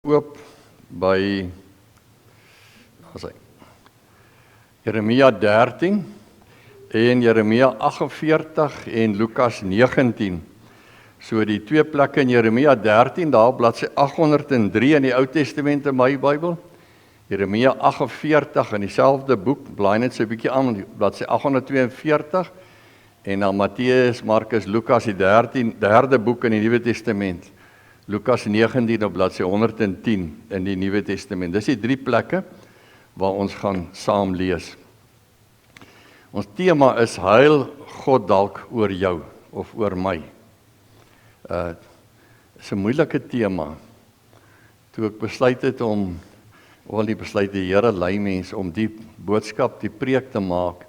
Oop by Jeremia 13 en Jeremia 48 en Lukas 19. So die twee plekke in Jeremia 13, daar op bladsy 803 in die Ou Testament in my Bybel. Jeremia 48 in dieselfde boek, blaai net so 'n bietjie aan, bladsy 842 en dan Matteus, Markus, Lukas die derde boek in die Nuwe Testament. Lukas 19 op bladsy 110 in die Nuwe Testament. Dis die drie plekke waar ons gaan saam lees. Ons tema is huil God dalk oor jou of oor my. Is 'n moeilike tema. Toe ek besluit het die Here lei mense om die boodskap, die preek te maak,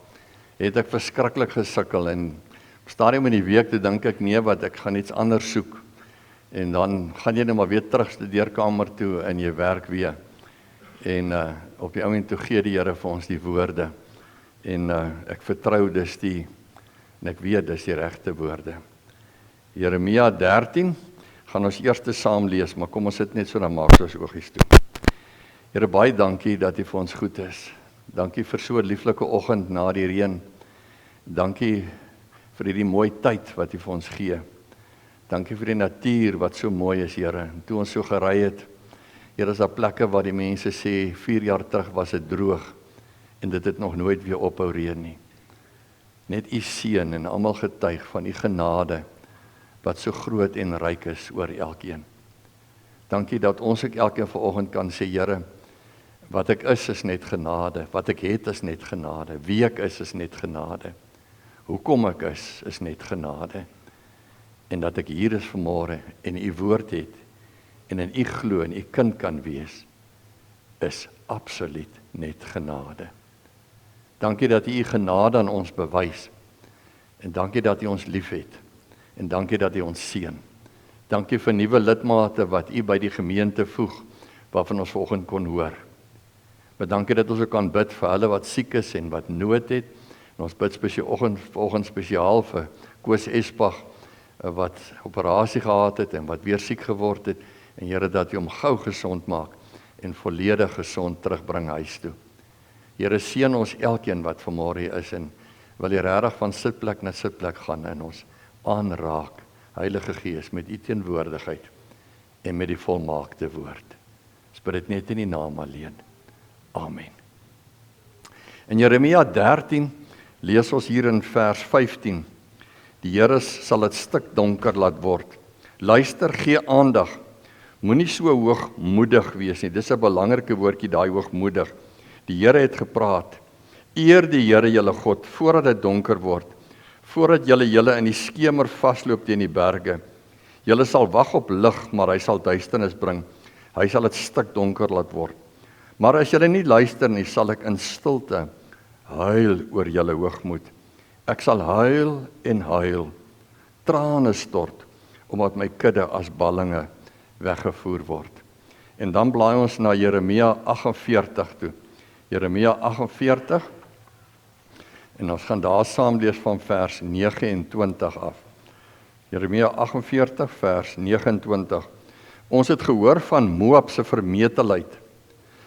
het ek verskriklik gesukkel en op stadium in die week te dink ek nee, wat ek gaan iets anders soek. En dan gaan jy net maar weer terug studeerkamer toe en jy werk weer. En op die oomblik toe gee die Here vir ons die woorde. En ek vertrou en ek weet dis die regte woorde. Jeremia 13 gaan ons eers saam lees, maar kom ons sit net so dan maak ons oogies toe. Here, baie dankie dat U vir ons goed is. Dankie vir so 'n lieflike oggend na die reën. Dankie vir hierdie mooi tyd wat U vir ons gee. Dankie vir die natuur wat so mooi is, Here. En toe ons so gery het, Here, is daar plekke waar die mense sê 4 jaar terug was dit droog en dit het nog nooit weer ophou reën nie. Net U seën en almal getuig van U genade wat so groot en ryk is oor elkeen. Dankie dat ons ook elkeen vanoggend kan sê, Here, wat ek is net genade, wat ek het is net genade, wie ek is net genade, hoekom ek is net genade. En dat ek hier is vanmôre en U woord het en in U glo en U kind kan wees, is absoluut net genade. Dankie dat U genade aan ons bewys en dankie dat U ons liefhet en dankie dat U ons seën. Dankie vir nuwe lidmate wat U by die gemeente voeg waarvan ons vanoggend kon hoor. Maar dankie dat ons ook kan bid vir hulle wat siek is en wat nood het. En ons bid vanoggend spesiaal vir Koos Espach wat operasie gehad het en wat weer siek geword het, en Here dat U hom gou gesond maak en volledig gesond terugbring huis toe. Here, seën ons elkeen wat vanmôre hier is en wil U regtig van sitplek na sitplek gaan en ons aanraak, Heilige Gees, met U teenwoordigheid en met die volmaakte woord. Ons bid dit net in die naam alleen. Amen. In Jeremia 13 lees ons hier in vers 15. Die Here sal dit stik donker laat word. Luister, gee aandag. Moenie so hoogmoedig wees nie. Dis 'n belangrike woordjie, daai hoogmoedig. Die Here het gepraat. Eer die Here julle God voordat dit donker word, voordat julle in die skemer vasloop teen die berge. Julle sal wag op lig, maar hy sal duisternis bring. Hy sal dit stik donker laat word. Maar as julle nie luister nie, sal ek in stilte huil oor julle hoogmoed. Ek sal huil en huil, trane stort, omdat my kudde as ballinge weggevoer word. En dan blaai ons na Jeremia 48 toe. Jeremia 48, en ons gaan daar saam lees van vers 29 af. Jeremia 48 vers 29. Ons het gehoor van Moab se vermetelheid,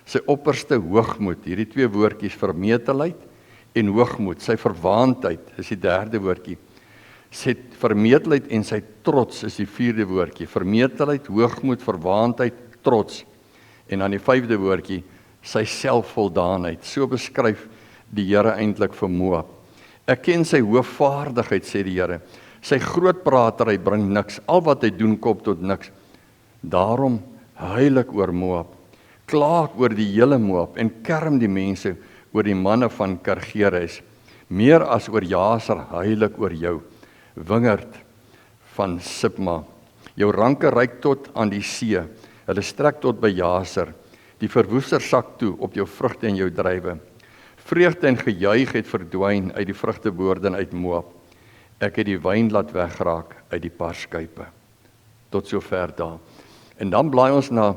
sy opperste hoogmoed, hierdie twee woordjies, vermetelheid en hoogmoed, sy verwaandheid is die derde woordjie. Sy vermetelheid en sy trots is die vierde woordjie. Vermetelheid, hoogmoed, verwaandheid, trots. En dan die vyfde woordjie, sy selfvoldaanheid. So beskryf die Here eintlik vir Moab. Ek ken sy hoogvaardigheid, sê die Here. Sy grootpratery bring niks. Al wat hy doen kom tot niks. Daarom huil ek oor Moab. Kla ek oor die hele Moab en kerm die mense oor die manne van Kargeres. Meer as oor Jaser huil ek oor jou, wingerd van Sibma. Jou ranke reik tot aan die see, hulle strek tot by Jaser. Die verwoester sak toe op jou vrugte en jou druiwe. Vreugde en gejuig het verdwyn uit die vrugteboorde uit Moab. Ek het die wyn laat wegraak uit die parskuipe. Tot sover daar. En dan blaai ons na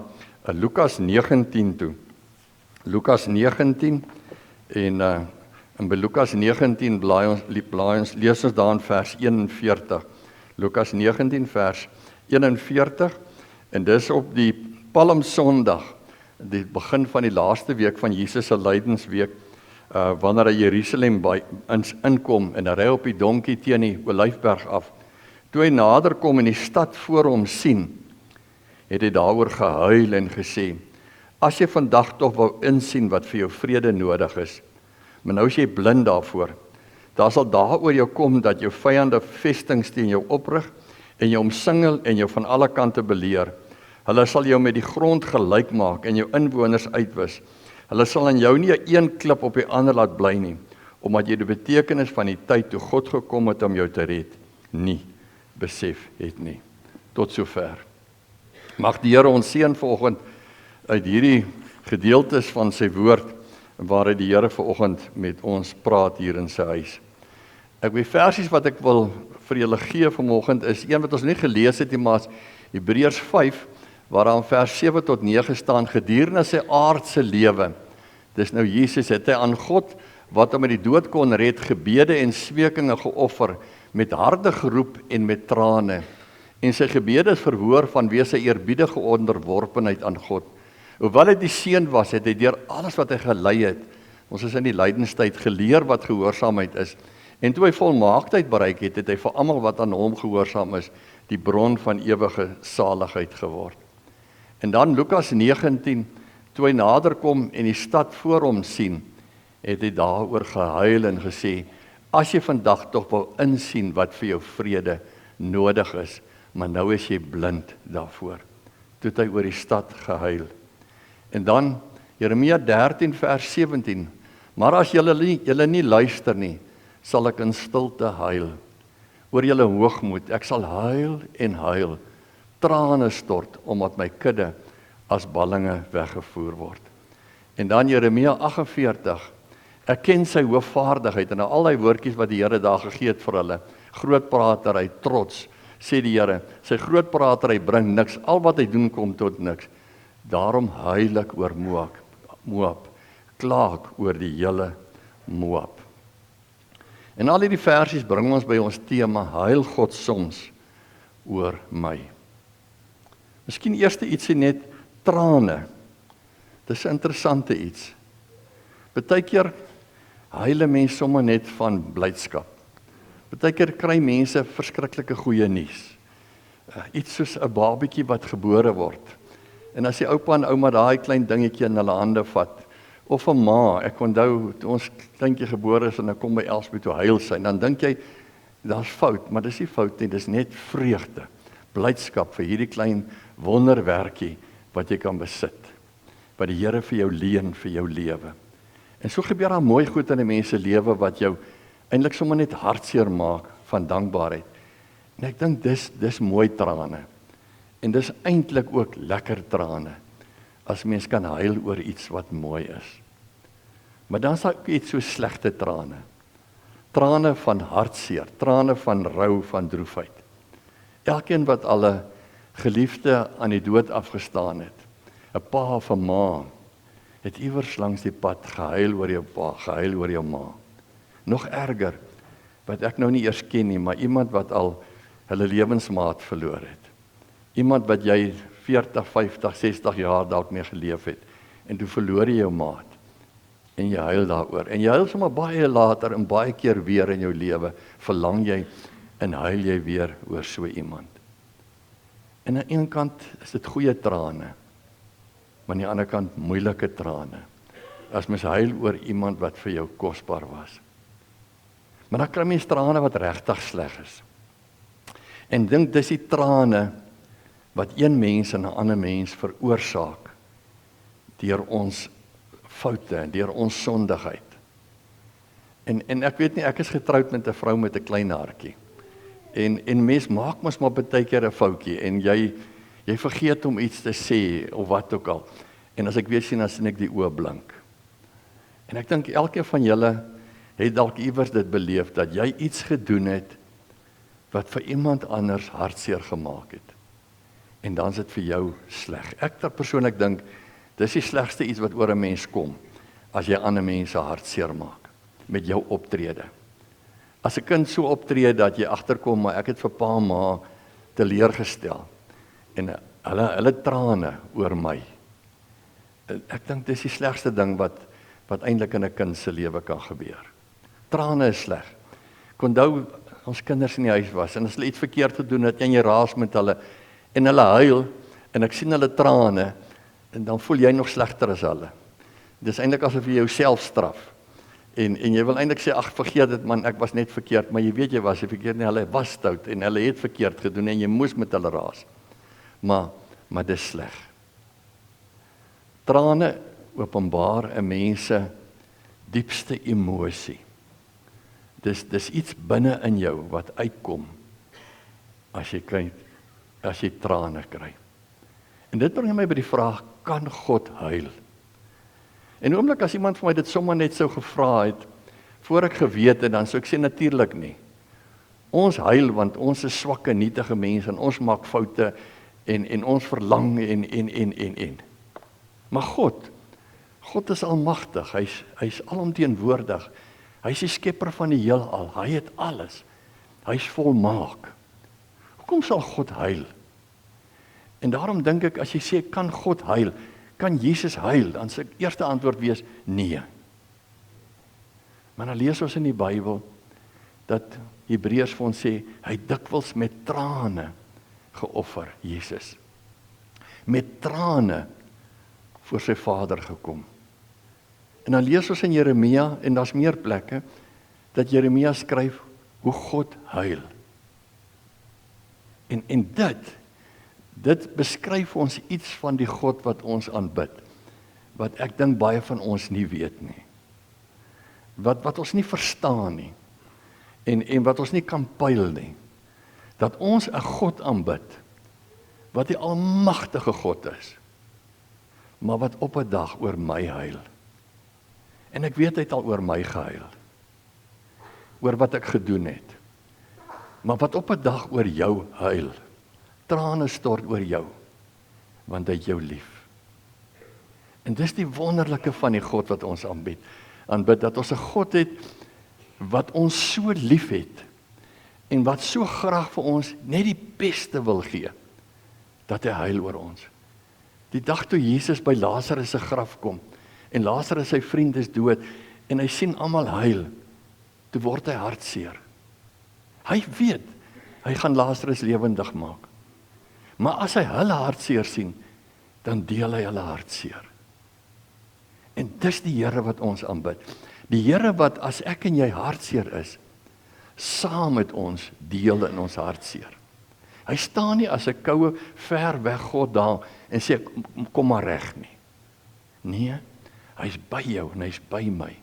Lukas 19 toe. Lukas 19 en by Lukas 19 lees ons daar in vers 41. Lukas 19 vers 41 en dis op die Palm Sondag, die begin van die laaste week van Jesus se lydensweek, wanneer hy Jerusalem inkom en hy ry op die donkie teen die Olyfberg af. Toe hy nader kom en die stad voor hom sien, het hy daaroor gehuil en gesê, as jy vandag tog wou insien wat vir jou vrede nodig is, maar nou is jy blind daarvoor. Daar sal dae oor jou kom dat jou vyande vestings teen jou oprig en jou omsingel en jou van alle kante beleer. Hulle sal jou met die grond gelyk maak en jou inwoners uitwis. Hulle sal aan jou nie een klip op die ander laat bly nie, omdat jy die betekenis van die tyd toe God gekom het om jou te red, nie besef het nie. Tot sover. Mag die Here ons seën vanoggend uit hierdie gedeeltes van sy woord, waaruit die Here vanoggend met ons praat hier in sy huis. Ek weet versies wat ek wil vir julle gee vanoggend is een wat ons nie gelees het nie, maar Hebreërs 5, waar daar in vers 7 tot 9 staan, gedurende sy aardse lewe. Dis nou Jesus, het hy aan God, wat hom uit die dood kon red, gebede en smekinge geoffer, met harde geroep en met trane. En sy gebede is verhoor vanweë sy eerbiedige onderworpenheid aan God. Hoewel hy die seun was, het hy deur alles wat hy gelei het, ons is in die lydenstyd, geleer wat gehoorsaamheid is. En toe hy volmaaktheid bereik het, het hy vir almal wat aan hom gehoorsaam is, die bron van ewige saligheid geword. En dan Lukas 19, toe hy nader kom en die stad voor hom sien, het hy daaroor gehuil en gesê, as jy vandag tog wil insien wat vir jou vrede nodig is, maar nou is jy blind daarvoor. Toe het hy oor die stad gehuil. En dan Jeremia 13 vers 17, maar as julle nie luister nie, sal ek in stilte huil. Oor julle hoogmoed, ek sal huil en huil, trane stort, omdat my kudde as ballinge weggevoer word. En dan Jeremia 48, ek ken sy hoofvaardigheid, en al die woordjies wat die Here daar gegee het vir hulle, grootpraterry, trots, sê die Here, sy grootpraterry bring niks, al wat hy doen kom tot niks. Daarom huil ek oor Moab, klaag oor die hele Moab. En al hierdie versies bring ons by ons tema, huil God soms oor my. Miskien eerste ietsie net, trane. Dis 'n interessante iets. Partykeer huil 'n mens sommer net van blydskap. Partykeer kry mense verskriklike goeie nuus. Iets soos 'n babatjie wat gebore word. En as die oupa en ouma daai klein dingetjie in hulle hande vat, of 'n ma, ek onthou toe ons kleintjie gebore is en ek kom by Elsbeth toe huil sy, dan dink jy, daar's fout, maar dis nie fout nie, dis net vreugde, blydskap vir hierdie klein wonderwerkie wat jy kan besit, wat die Here vir jou leen vir jou lewe. En so gebeur daar mooi goed in 'n mens se lewe wat jou eintlik sommer net hartseer maak van dankbaarheid. En ek dink dis mooi trane. En dis eintlik ook lekker trane, as mens kan huil oor iets wat mooi is. Maar dan is daar ook iets so slegte trane. Trane van hartseer, trane van rou, van droefheid. Elkeen wat al 'n geliefde aan die dood afgestaan het, 'n pa of 'n ma, het iewers langs die pad gehuil oor jou pa, gehuil oor jou ma. Nog erger, wat ek nou nie eers ken nie, maar iemand wat al hulle lewensmaat verloor het. Iemand wat jy 40, 50, 60 jaar dalk mee geleef het, en toe verloor jy jou maat, en jy huil daaroor, en jy huil sommer baie later, en baie keer weer in jou lewe, verlang jy, en huil jy weer oor so iemand. En aan die een kant is dit goeie trane, maar aan die ander kant moeilike trane, as mens huil oor iemand wat vir jou kosbaar was. Maar dan kry mens trane wat regtig sleg is. En dink dis die trane wat een mens en 'n ander mens veroorsaak deur ons foute, deur ons sondigheid. En ek weet nie, ek is getroud met 'n vrou met 'n klein hartjie. En mens maak mos maar baie keer 'n foutjie en jy vergeet om iets te sê of wat ook al. En as ek weer sien, dan sien ek die oë blink. En ek dink elkeen van julle het dalk iewers dit beleef dat jy iets gedoen het wat vir iemand anders hartseer gemaak het. En dan is dit vir jou sleg. Ek persoonlik dink, dis die slegste iets wat oor 'n mens kom, as jy ander mense hartseer maak, met jou optrede. As 'n kind so optree dat jy agterkom, maar ek het vir pa en ma teleurgestel, en hulle trane oor my. Ek dink dis die slegste ding wat eintlik in 'n kind se lewe kan gebeur. Trane is sleg. Ek onthou ons kinders in die huis was en as hulle iets verkeerd gedoen het en jy raas met hulle en hulle huil en ek sien hulle trane en dan voel jy nog slegter as hulle. Dis eintlik asof jy jouself straf. En jy wil eintlik sê, ag vergeet dit man, ek was net verkeerd, maar jy weet jy was verkeerd nie, hulle was stout en hulle het verkeerd gedoen en jy moes met hulle raas. Maar dis sleg. Trane openbaar 'n mens se diepste emosie. Dis iets binne in jou wat uitkom as jy trane kry. En dit bring my by die vraag, kan God huil? En oomblik as iemand vir my dit sommer net sou gevra het, voor ek geweet het, dan sou ek sê natuurlik nie. Ons huil want ons is swakke, nietige mense en ons maak foute en ons verlang en. Maar God is almagtig, hy's alomteenwoordig. Hy's die skepper van die heelal, hy het alles. Hy's volmaak. Hoekom sal God huil? En daarom dink ek, as jy sê, kan God huil? Kan Jesus huil? Dan sê eerste antwoord wees, nee. Maar dan lees ons in die Bybel, dat Hebreërs vir ons sê, hy dikwels met trane geoffer, Jesus. Met trane voor sy Vader gekom. En dan lees ons in Jeremia, en daar's meer plekke, dat Jeremia skryf, hoe God huil. En dit beskryf ons iets van die God wat ons aanbid, wat ek dink baie van ons nie weet nie. Wat ons nie verstaan nie, en wat ons nie kan pyl nie, dat ons 'n God aanbid, wat die almagtige God is, maar wat op 'n dag oor my huil. En ek weet hy het al oor my gehuil, oor wat ek gedoen het, maar wat op 'n dag oor jou huil, trane stort oor jou, want hy het jou lief. En dis die wonderlike van die God wat ons aanbid, dat ons 'n God het, wat ons so lief het, en wat so graag vir ons net die beste wil gee, dat hy huil oor ons. Die dag toe Jesus by Lazarus se graf kom, en Lazarus sy vriend is dood, en hy sien almal huil, toe word hy hartseer. Hy weet, hy gaan Lazarus lewendig maak. Maar as hy hulle hartseer sien, dan deel hy hulle hartseer. En dis die Here wat ons aanbid. Die Here wat, as ek en jy hartseer is, saam met ons deel in ons hartseer. Hy staan nie as 'n koue, ver weg God daar, en sê, kom maar reg nie. Nee, hy's by jou, en hy's by my.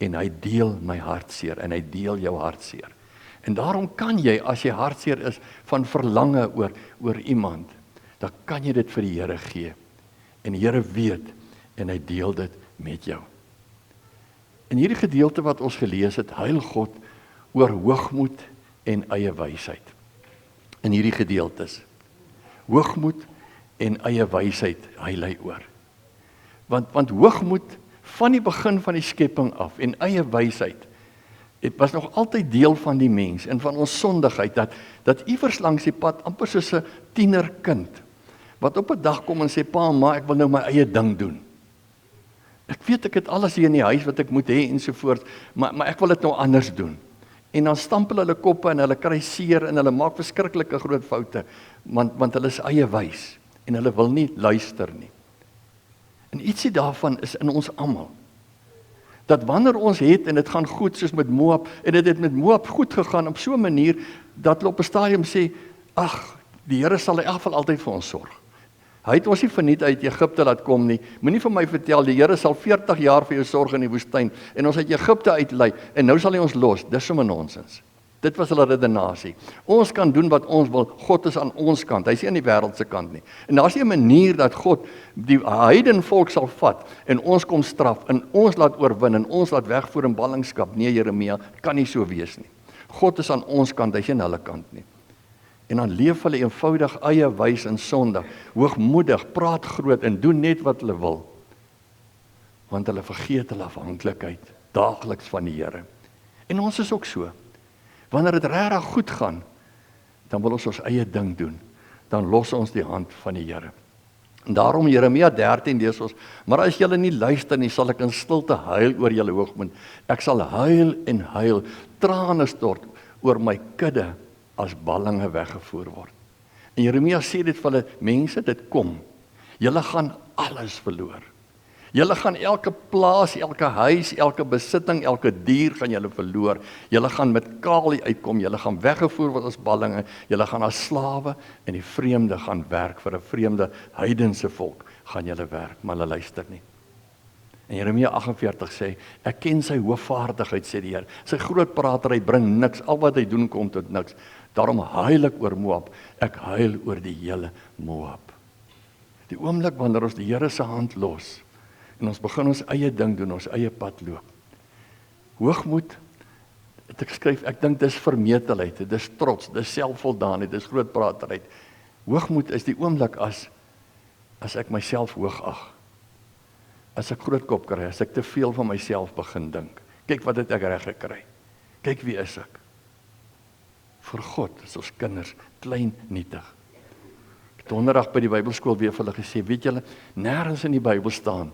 En hy deel my hartseer, en hy deel jou hartseer. En daarom kan jy, as jy hartseer is, van verlange oor iemand, dan kan jy dit vir die Here gee. En die Here weet, en hy deel dit met jou. In hierdie gedeelte wat ons gelees het, huil God oor hoogmoed en eie wysheid. In hierdie gedeeltes. Hoogmoed en eie wysheid huil hy oor. Want hoogmoed van die begin van die skepping af en eie wysheid, dit was nog altyd deel van die mens en van ons sondigheid, dat iewers langs die pad, amper soos 'n tienerkind, wat op 'n dag kom en sê, pa, ma, ek wil nou my eie ding doen. Ek weet ek het alles hier in die huis wat ek moet hê ensovoorts, maar ek wil dit nou anders doen. En dan stampel hulle koppe en hulle kry seer en hulle maak verskriklike groot foute, want hulle is eie wys en hulle wil nie luister nie. En ietsie daarvan is in ons almal. Dat wanneer ons het en dit gaan goed soos met Moab, en dit het met Moab goed gegaan op so 'n manier, dat hulle op 'n stadium sê, ag, die Here sal in elk geval altyd vir ons sorg. Hy het ons nie verniet uit Egipte laat kom nie. Moenie vir my vertel, die Here sal 40 jaar vir jou sorg in die woestyn, en ons uit Egipte uitlei, en nou sal hy ons los. Dis sommer nonsens. Dit was hulle redenasie. Ons kan doen wat ons wil, God is aan ons kant, hy is nie aan die wêreld se kant nie. En daar is nie 'n manier dat God die heidenvolk sal vat, en ons kom straf, en ons laat oorwin, en ons laat wegvoer in ballingskap. Nee, Jeremia, kan nie so wees nie. God is aan ons kant, hy is nie aan hulle kant nie. En dan leef hulle eenvoudig eie wys en sondig, hoogmoedig, praat groot en doen net wat hulle wil. Want hulle vergeet hulle afhanklikheid daagliks van die Here. En ons is ook so. Wanneer dit regtig goed gaan, dan wil ons eie ding doen. dan los ons die hand van die Here. En daarom Jeremia 13 lees ons, maar as julle nie luister nie, sal ek in stilte huil oor julle hoogmoed. Ek sal huil en huil, trane stort oor my kudde as ballinge weggevoer word. En Jeremia sê dit vir hulle, mense, dit kom. Julle gaan alles verloor. Julle gaan elke plaas, elke huis, elke besitting, elke dier gaan julle verloor. Julle gaan met kaal uitkom, julle gaan weggevoer word as ballinge, julle gaan as slawe en die vreemde gaan werk vir 'n vreemde heidense volk, gaan julle werk, maar hulle luister nie. En Jeremia 48 sê, ek ken sy hoofvaardigheid, sê die Here. Sy groot praterry bring niks, al wat hy doen kom tot niks. Daarom huil ek oor Moab, ek huil oor die hele Moab. Die oomblik wanneer ons die Here se hand los, en ons begin ons eie ding doen, ons eie pad loop. Hoogmoed, het ek skryf, ek dink dis vermetelheid, dis trots, dis selfvoldaanheid, dis groot praterheid. Hoogmoed is die oomblik as ek myself hoog ag. As ek groot kop kry, as ek te veel van myself begin dink. Kyk wat het ek reg gekry. Kyk wie is ek. Vir God is ons kinders klein nietig. Ek het donderdag by die Bybelskool weer vir hulle gesê, weet julle, nêrens in die Bybel staan,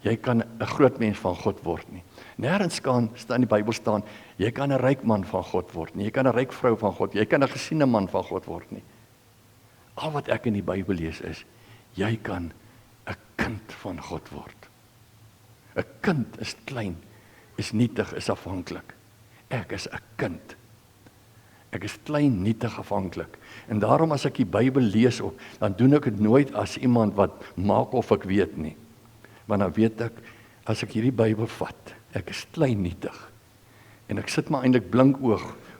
jy kan 'n groot mens van God word nie. Nêrens staan in die Bybel staan, jy kan 'n ryk man van God word nie. Jy kan 'n ryk vrou van God, jy kan 'n gesiene man van God word nie. Al wat ek in die Bybel lees is, jy kan 'n kind van God word. 'n kind is klein, is nietig, is afhanklik. Ek is 'n kind. Ek is klein, nietig, afhanklik. En daarom as ek die Bybel lees ook, dan doen ek dit nooit as iemand wat maak of ek weet nie. Want dan weet ek, as ek hierdie Bybel vat, ek is klein, nietig. En ek sit maar eintlik blink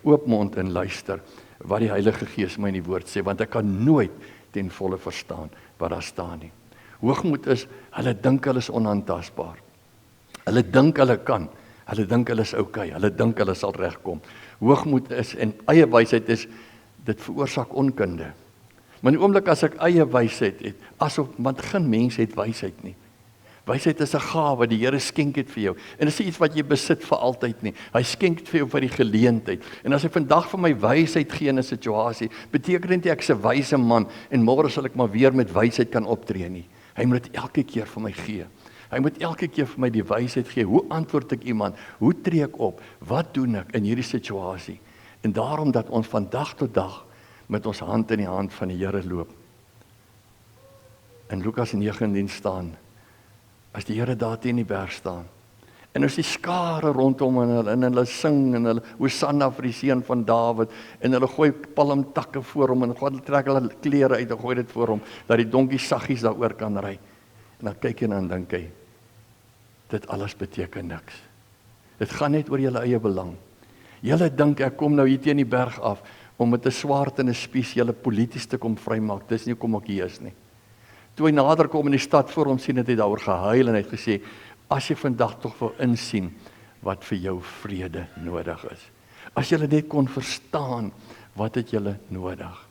oop mond en luister wat die Heilige Gees my in die woord sê, want ek kan nooit ten volle verstaan wat daar staan nie. Hoogmoed is, hulle dink hulle is onaantastbaar. Hulle dink hulle kan, hulle dink hulle is okay, hulle dink hulle sal regkom. Hoogmoed is, en eie wysheid is, dit veroorsaak onkunde. Maar in die oomblik as ek eie wysheid het, want geen mens het wysheid nie. Wysheid is 'n gawe, die Here skenk dit vir jou. En dit is iets wat jy besit vir altyd nie. Hy skenk dit vir jou vir die geleentheid. En as hy vandag vir my wysheid gee in 'n situasie, beteken dit nie ek is 'n wyse man en môre sal ek maar weer met wysheid kan optree nie. Hy moet dit elke keer vir my gee. Hy moet elke keer vir my die wysheid gee. Hoe antwoord ek iemand? Hoe tree ek op? Wat doen ek in hierdie situasie? En daarom dat ons van dag tot dag met ons hand in die hand van die Here loop. In Lukas 19 staan, as die Here daar teen die berg staan, en as die skare rondom en hulle sing, en hulle Hosanna vir die seun van Dawid, en hulle gooi palmtakke voor hom, en hulle trek hulle klere uit, en gooi dit voor hom, dat die donkie saggies daaroor kan ry. En dan kyk hy en dan dink hy, dit alles beteken niks. Dit gaan net oor julle eie belang. Julle dink ek kom nou hier teen die berg af, om met 'n swaard en 'n spies julle polities te kom vrymaak, dis nie kom ek hier is nie. Toe hy nader kom in die stad voor hom sien, het hy daaroor gehuil en hy het gesê, as jy vandag tog wil insien wat vir jou vrede nodig is. As julle net kon verstaan, wat het julle nodig?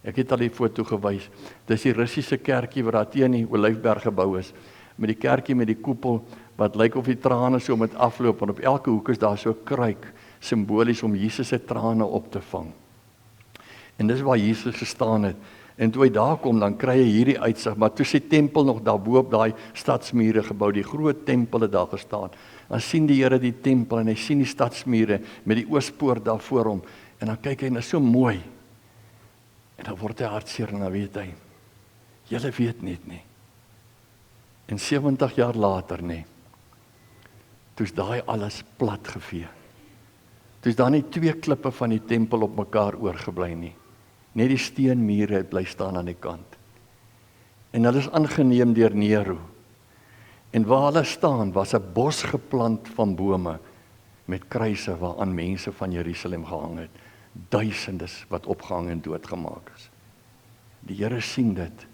Ek het al die foto gewys, dis die Russiese kerkie wat daar teen die Olyfberg gebou is, met die kerkie met die koepel, wat lyk of die trane so met afloop, en op elke hoek is daar so 'n kruik, simbolies om Jesus se trane op te vang. En dis waar Jesus gestaan het. En toe hy daar kom, dan kry hy hierdie uitsig, maar toe sy tempel nog daarbo op daai stadsmure gebou, die groot tempel het daar gestaan. Dan sien die Here die tempel en hy sien die stadsmure met die oospoort daar voor hom, en dan kyk hy en is so mooi. En dan word hy hartseer en dan weet hy, julle weet net nie. En 70 jaar later nie, toe is daai alles plat gevee. Toe is daar nie 2 klippe van die tempel op mekaar oorgebly nie. Net die steenmure het bly staan aan die kant. En hulle is aangeneem deur Nero. En waar hulle staan, was 'n bos geplant van bome, met kruise waaraan mense van Jerusalem gehang het. Duisendes wat opgehang en doodgemaak is. Die Here sien dit.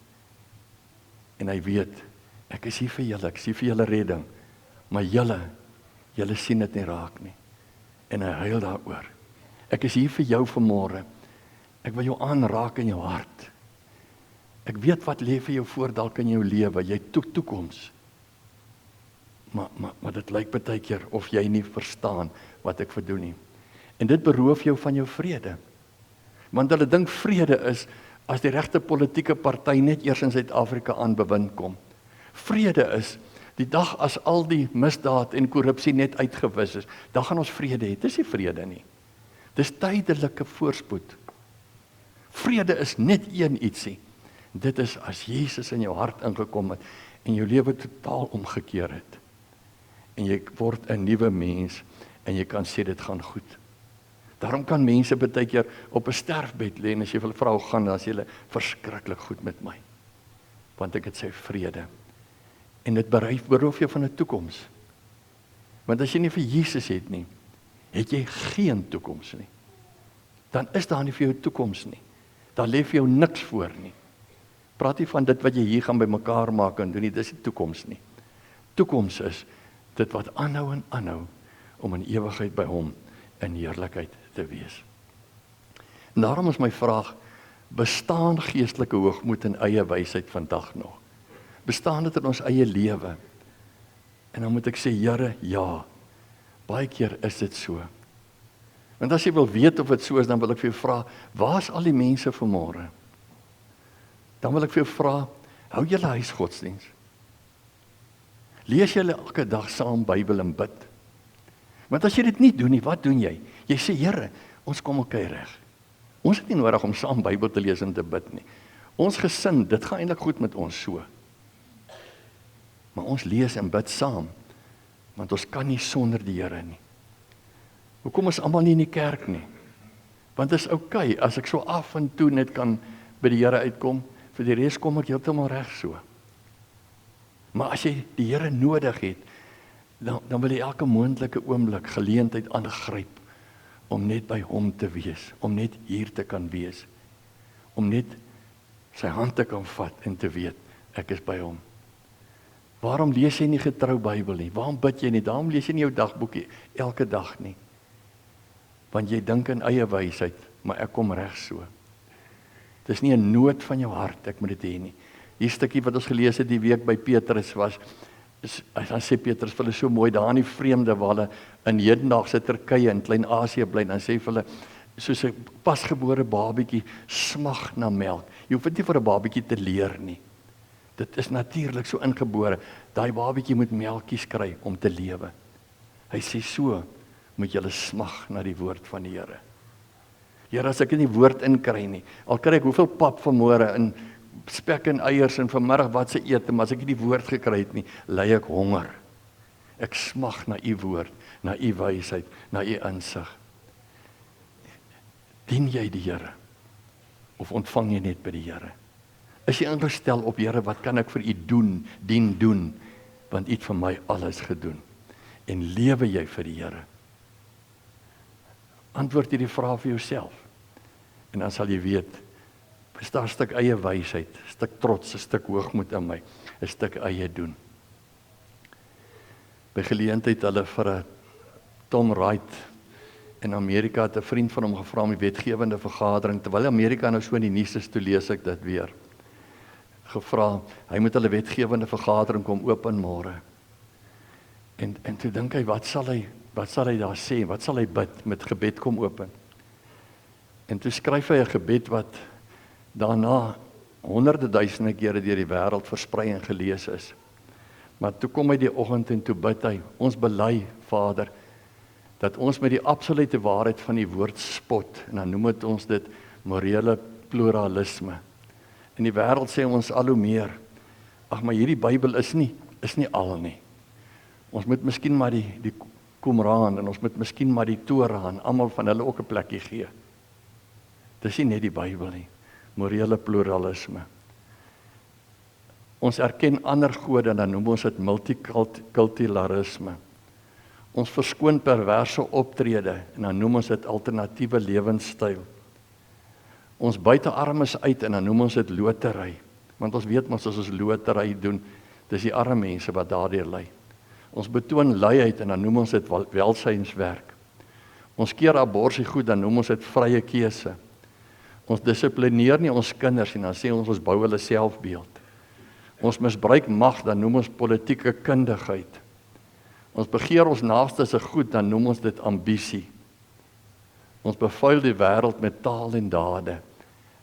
En hy weet, ek is hier vir julle, ek is hier vir julle redding. Maar julle sien dit nie raak nie. En hy huil daaroor. Ek is hier vir jou vanmôre. Ek wil jou aanraak in jou hart. Ek weet wat lê vir jou voor dalk in jou lewe, jy toekoms. Maar dit lyk baie keer of jy nie verstaan wat ek verdoen nie. En dit beroof jou van jou vrede. Want hulle dink vrede is, as die regte politieke party net eers in Suid-Afrika aan bewind kom. Vrede is, die dag as al die misdaad en korrupsie net uitgewis is, dan gaan ons vrede hê. Dis nie vrede nie. Dis tydelike voorspoed. Vrede is net een ietsie. Dit is as Jesus in jou hart ingekom het en jou lewe totaal omgekeer het. En jy word 'n nuwe mens en jy kan sê dit gaan goed. Daarom kan mense baie keer op 'n sterfbed lê en as jy wil vra hoe gaan, dan sê hulle verskriklik goed met my. Want ek het sy vrede. En dit beroof jou van 'n toekoms. Want as jy nie vir Jesus het nie, het jy geen toekoms nie. Dan is daar nie vir jou toekoms nie. Dan lê vir jou niks voor nie. Praat nie van dit wat jy hier gaan bymekaar maak en doen nie, dis nie toekoms nie. Toekoms is dit wat aanhou en aanhou om in ewigheid by hom in heerlikheid te wees. En daarom is my vraag, bestaan geestelike hoogmoed en eie wysheid vandag nog? Bestaan dit in ons eie lewe? En dan moet ek sê, Here, ja, baie keer is dit so. Want as jy wil weet of dit so is, dan wil ek vir jou vra, waar is al die mense vanmôre? Dan wil ek vir jou vra, hou julle huisgodsdiens? Lees julle elke dag saam Bybel en bid? Want as jy dit nie doen nie, wat doen jy? Jy sê, Here, ons kom okay reg. Ons het nie nodig om saam Bybel te lees en te bid nie. Ons gesin, dit gaan eintlik goed met ons so. Maar ons lees en bid saam, want ons kan nie sonder die Here nie. Hoekom is almal nie in die kerk nie? Want dit is okay, as ek so af en toe net kan by die Here uitkom, vir die res kom ek heeltemal reg so. Maar as jy die Here nodig het, dan wil jy elke moontlike oomblik geleentheid aangryp om net by hom te wees, om net hier te kan wees, om net sy hand te kan vat en te weet, ek is by hom. Waarom lees jy nie getrou Bybel nie? Waarom bid jy nie? Daarom lees jy nie jou dagboekie elke dag nie. Want jy dink in eie wysheid, maar ek kom reg so. Dis nie 'n nood van jou hart, ek moet dit hê nie. Die stukkie wat ons gelees het die week by Petrus was, dan sê Petrus vir hulle so mooi, daar in die vreemde waar hulle in hedendaagse Turkye in Klein-Asië bly, dan sê vir hulle, soos 'n pasgebore babietjie smag na melk. Jy hoef dit nie vir 'n babietjie te leer nie. Dit is natuurlik so ingebore. Daai babietjie moet melkies kry om te lewe. Hy sê so, moet julle smag na die woord van die Here. Here, as ek nie die woord inkry nie, al kry ek hoeveel pap vanmôre in spek en eiers en vanmiddag wat se eet, maar as ek nie die woord gekry het nie, ly ek honger. Ek smag na u woord, na u wysheid, na u insig. Dien jy die Here? Of ontvang jy net by die Here? Is jy ingestel op Here, wat kan ek vir u doen, want u het vir my alles gedoen. En lewe jy vir die Here? Antwoord hierdie vraag vir jouself. En dan sal jy weet, is daar 'n stuk eie wysheid, 'n stuk trots, 'n stuk hoogmoed in my, 'n stuk eie doen. By geleentheid hulle vir 'n Tom Wright in Amerika het 'n vriend van hom gevra om die wetgewende vergadering, terwyl Amerika nou so in die nuus is, toe lees ek dit weer. Gevra, hy moet hulle wetgewende vergadering kom open môre. En toe dink hy, wat sal hy daar sê? Wat sal hy bid? Met gebed kom open. En toe skryf hy 'n gebed wat daarna honderde duisende kere deur die wêreld versprei en gelees is. Maar toe kom hy die oggend en toe bid hy, ons bely, Vader, dat ons met die absolute waarheid van die woord spot, en dan noem ons dit morele pluralisme. In die wêreld sê ons al hoe meer, ag, maar hierdie Bybel is nie al nie. Ons moet miskien maar die Qumran en ons moet miskien maar die Torah en almal van hulle ook 'n plekkie gee. Dis nie net die Bybel nie. Morele pluralisme. Ons erken ander gode en dan noem ons dit multikulturalisme. Ons verskoon perverse optrede en dan noem ons dit alternatiewe lewenstyl. Ons buite armes uit en dan noem ons dit lotery. Want ons weet mos as ons lotery doen, dis die arme mense wat daardeur ly. Ons betoon luiheid en dan noem ons dit welsynswerk. Ons keer abortus goed, dan noem ons dit vrye keuse. Ons dissiplineer nie ons kinders en dan sê ons bou hulle selfbeeld. Ons misbruik mag, dan noem ons politieke kundigheid. Ons begeer ons naaste se goed, dan noem ons dit ambisie. Ons bevuil die wêreld met taal en dade,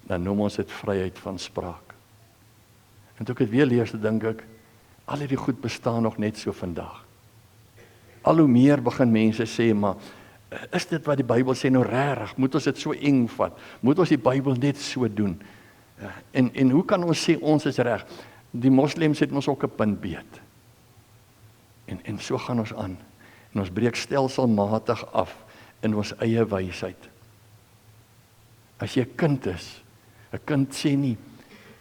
dan noem ons dit vryheid van spraak. En toe ek dit weer lees, dink ek, al hierdie goed bestaan nog net so vandag. Al hoe meer begin mense sê, maar is dit wat die Bybel sê nou regtig? Moet ons dit so eng vat? Moet ons die Bybel net so doen? En hoe kan ons sê ons is reg? Die moslems het ons ook 'n punt beet. En so gaan ons aan. En ons breek stelselmatig af in ons eie wysheid. As jy 'n kind is, 'n kind sê nie,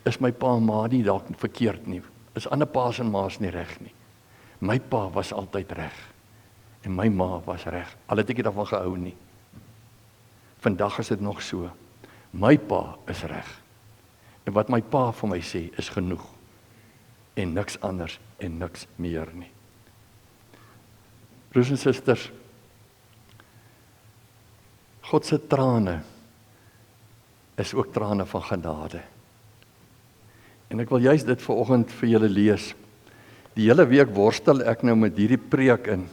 is my pa en ma nie dalk verkeerd nie. Is ander pa's en ma's nie reg nie. My pa was altyd reg. En my ma was reg. Al het ek nie daarvan gehou nie. Vandag is dit nog so. My pa is reg. En wat my pa vir my sê, is genoeg. En niks anders en niks meer nie. Broers en susters, God se trane is ook trane van genade. En ek wil juist dit vanoggend vir julle lees. Die hele week worstel ek nou met hierdie preek in.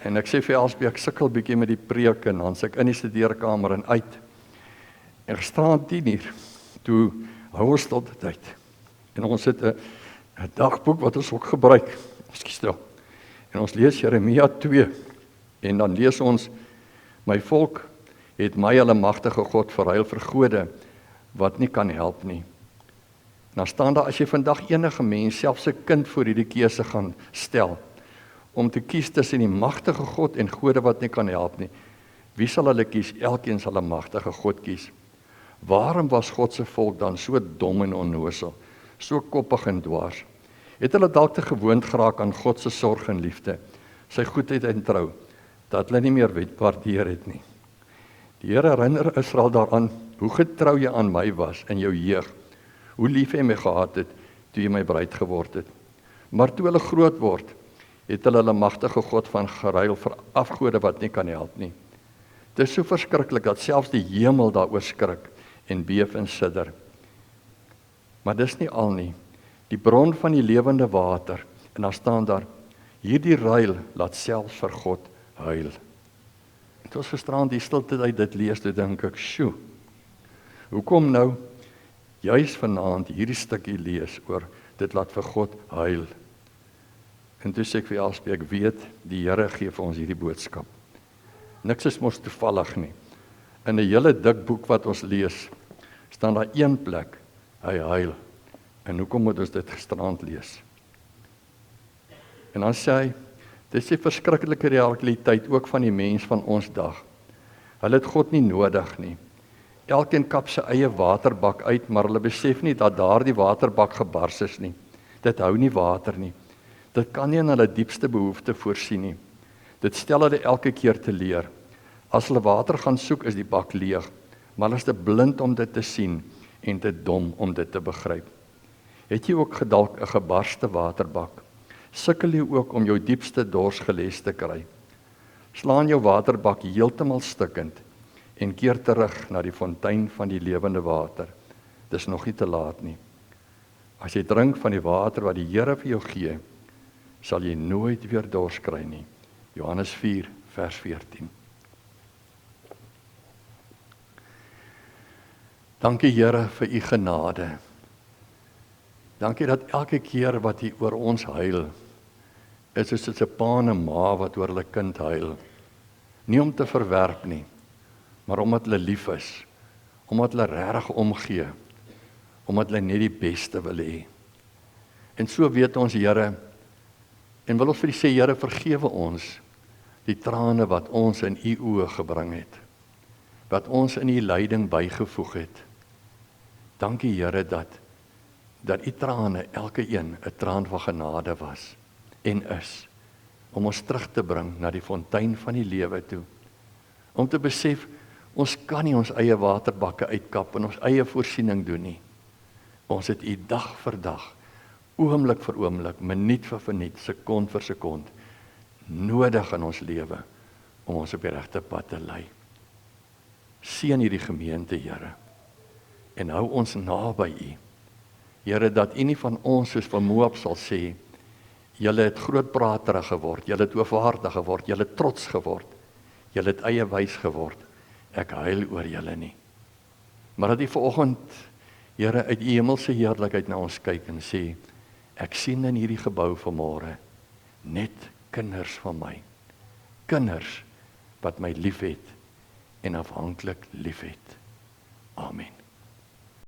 En ek sê vir Elsbie, ek sukkel bietjie met die preek en dan sit ek in die studeerkamer en uit. En gisterand 10:00, toe hou ons tot die tyd. En ons het 'n dagboek wat ons ook gebruik. Ekskuus toe. En ons lees Jeremia 2. En dan lees ons, my volk het my hulle magtige God verruil vir gode wat nie kan help nie. Dan staan daar, as jy vandag enige mens, selfs 'n kind voor hierdie keuse gaan stel, om te kies tussen die magtige God en gode wat nie kan help nie, wie sal hulle kies? Elkeen sal 'n magtige God kies. Waarom was God se volk dan so dom en onnosel, so koppig en dwaas? Het hulle dalk te gewoond geraak aan God se sorg en liefde, sy goedheid en trou, dat hulle nie meer waardeer het nie? Die Here herinner Israel daaraan, hoe getrou jy aan my was in jou jeug, hoe lief jy my gehad het, toe jy my bruid geword het. Maar toe hulle groot word, het hulle magtige God van geruil vir afgode wat nie kan help nie. Dit is so verskriklik, dat selfs die hemel daaroor skrik, en beef en sidder. Maar dis nie al nie, die bron van die lewende water, en dan staan daar, hierdie ruil laat selfs vir God huil. En toe ons gisterand die stilte uit dit lees, toe dink ek, sjoe, hoekom nou juis vanaand hierdie stukkie lees oor, dit laat vir God huil. En toe sê ek vir Elsbie, ek weet, die Here gee vir ons hierdie boodskap. Niks is mos toevallig nie. In 'n hele dik boek wat ons lees, staan daar een plek, hy huil. En hoekom moet ons dit gisterand lees? En dan sê hy, dit is die verskriklike realiteit ook van die mens van ons dag. Hulle het God nie nodig nie. Elkeen kap sy eie waterbak uit, maar hulle besef nie dat daardie waterbak gebars is nie. Dit hou nie water nie. Dit kan nie in hulle diepste behoefte voorsien nie. Dit stel hulle elke keer teleur. As hulle water gaan soek, is die bak leeg, maar hulle is te blind om dit te sien en te dom om dit te begryp. Het jy ook gedalk 'n gebarste waterbak? Sukkel jy ook om jou diepste dors geles te kry? Slaan jou waterbak heeltemal stikkend en keer terug na die fontein van die lewende water. Dis nog nie te laat nie. As jy drink van die water wat die Here vir jou gee, sal jy nooit weer dors kry nie. Johannes 4 vers 14. Dankie Here vir u genade. Dankie dat elke keer wat u oor ons huil, is dit soos 'n pa en 'n ma wat oor hulle kind huil. Nie om te verwerp nie, maar omdat hulle lief is, omdat hulle regtig omgee, omdat hulle net die beste wil hê. En so weet ons Here, en wil ons vir u sê, Here, vergewe ons die trane wat ons in u oë gebring het, wat ons in u lyding bygevoeg het. Dankie Here dat u trane elke een 'n traan van genade was en is, om ons terug te bring na die fontein van die lewe toe. Om te besef, ons kan nie ons eie waterbakke uitkap en ons eie voorsiening doen nie. Ons het u dag vir dag, oomblik vir oomblik, minuut vir minuut, sekond vir sekond, nodig in ons lewe, om ons op die regte pad te lei. Seën hierdie gemeente, Here, en hou ons naby u. Here, dat u nie van ons soos van Moab sal sê, julle het grootpraterig geword, julle het hoogwaardig geword, julle het trots geword, julle het eie wys geword, ek huil oor julle nie. Maar dat U vanoggend, Here, uit U hemelse heerlikheid na ons kyk en sê, ek sien in hierdie gebou vanmôre net kinders van my. Kinders wat my liefhet en afhanklik liefhet. Amen.